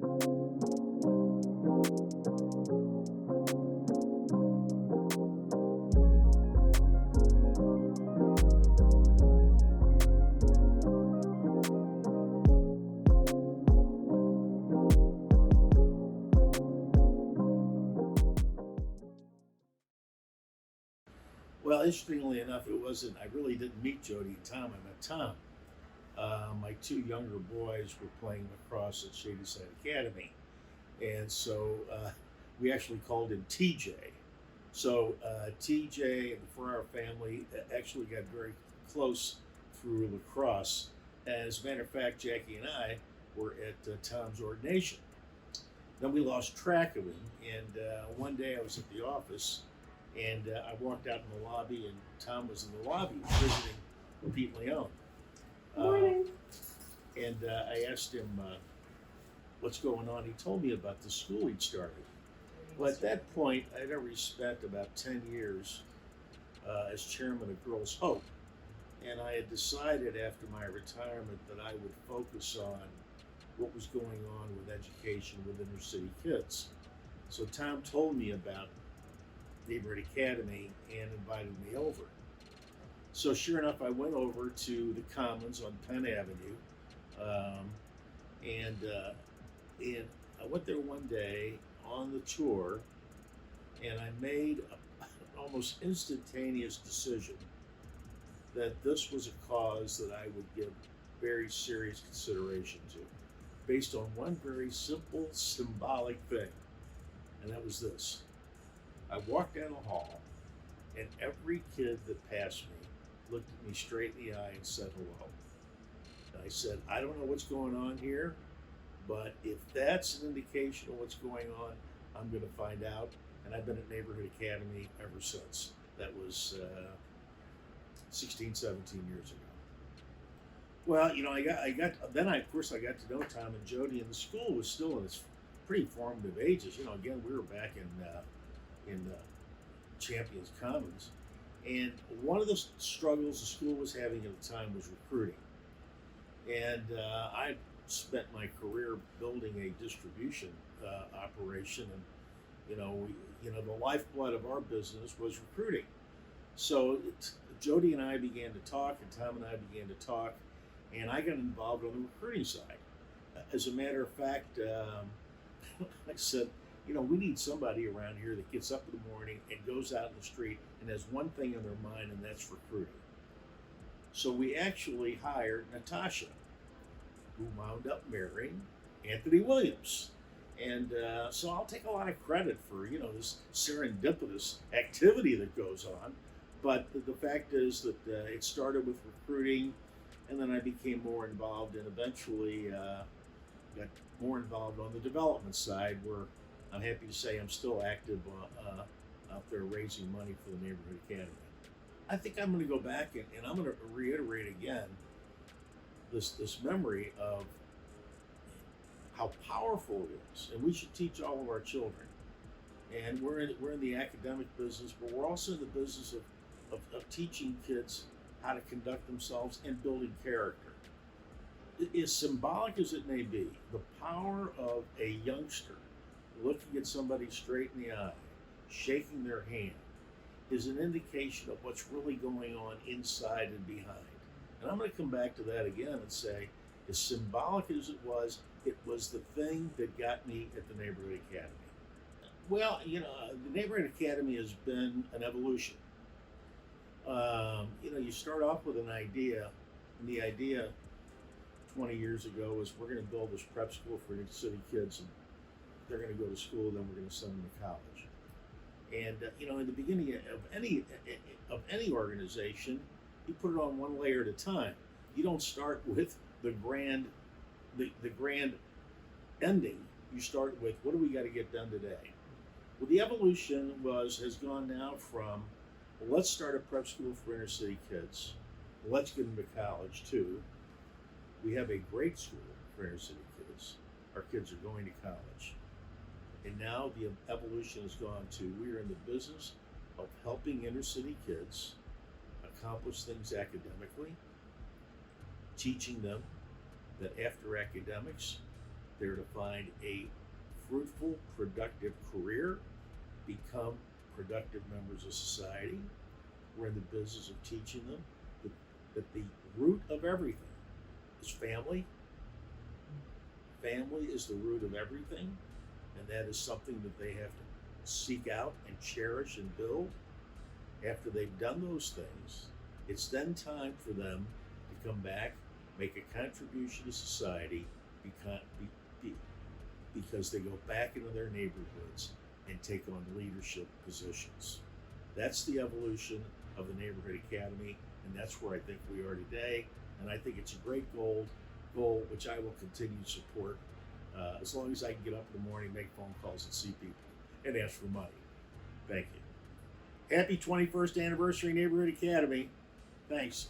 Well, interestingly enough, it wasn't. I really didn't meet Jody and Tom. I met Tom. My two younger boys were playing lacrosse at Shadyside Academy, and so we actually called him TJ. So TJ and the Ferrara family actually got very close through lacrosse. As a matter of fact, Jackie and I were at Tom's ordination. Then we lost track of him, and one day I was at the office, and I walked out in the lobby, and Tom was in the lobby visiting Pete Leone. Morning. And I asked him what's going on. He told me about the school he'd started. Well, at that point, I'd already spent about 10 years as chairman of Girls Hope. And I had decided after my retirement that I would focus on what was going on with education with inner city kids. So Tom told me about Neighborhood Academy and invited me over. So sure enough, I went over to the Commons on Penn Avenue, and I went there one day on the tour, and I made an almost instantaneous decision that this was a cause that I would give very serious consideration to, based on one very simple, symbolic thing, and that was this. I walked down the hall, and every kid that passed me looked at me straight in the eye and said hello. And I said, I don't know what's going on here, but if that's an indication of what's going on, I'm going to find out. And I've been at Neighborhood Academy ever since. That was 16, 17 years ago. Well, you know, of course I got to know Tom and Jody, and the school was still in its pretty formative ages. You know, again, we were back in Champions Commons. And one of the struggles the school was having at the time was recruiting. And I spent my career building a distribution operation, and the lifeblood of our business was recruiting. So Jody and I began to talk, and Tom and I began to talk, and I got involved on the recruiting side. As a matter of fact, I said, we need somebody around here that gets up in the morning and goes out in the street and has one thing in their mind, and that's recruiting. So we actually hired Natasha, who wound up marrying Anthony Williams. And so I'll take a lot of credit for, this serendipitous activity that goes on. But the fact is that it started with recruiting, and then I became more involved, and eventually got more involved on the development side, where I'm happy to say I'm still active out there raising money for the Neighborhood Academy. I think I'm going to go back and I'm going to reiterate again this memory of how powerful it is, and we should teach all of our children. And we're in the academic business, but we're also in the business of teaching kids how to conduct themselves and building character. As symbolic as it may be, the power of a youngster looking at somebody straight in the eye, shaking their hand, is an indication of what's really going on inside and behind. And I'm going to come back to that again and say, as symbolic as it was the thing that got me at the Neighborhood Academy. Well, the Neighborhood Academy has been an evolution. You start off with an idea, and the idea 20 years ago was, we're going to build this prep school for inner city kids, and they're going to go to school, then we're going to send them to college. And in the beginning of any organization, you put it on one layer at a time. You don't start with the grand ending. You start with, what do we got to get done today? Well, the evolution has gone now from, well, let's start a prep school for inner city kids. Let's get them to college too. We have a great school for inner city kids. Our kids are going to college. And now the evolution has gone to, we're in the business of helping inner city kids accomplish things academically, teaching them that after academics, They're to find a fruitful, productive career, become productive members of society. We're in the business of teaching them that the root of everything is family. Family is the root of everything, and that is something that they have to seek out and cherish and build. After they've done those things, it's then time for them to come back, make a contribution to society, because they go back into their neighborhoods and take on leadership positions. That's the evolution of the Neighborhood Academy, and that's where I think we are today. And I think it's a great goal which I will continue to support as long as I can get up in the morning, make phone calls, and see people and ask for money. Thank you. Happy 21st anniversary, Neighborhood Academy. Thanks.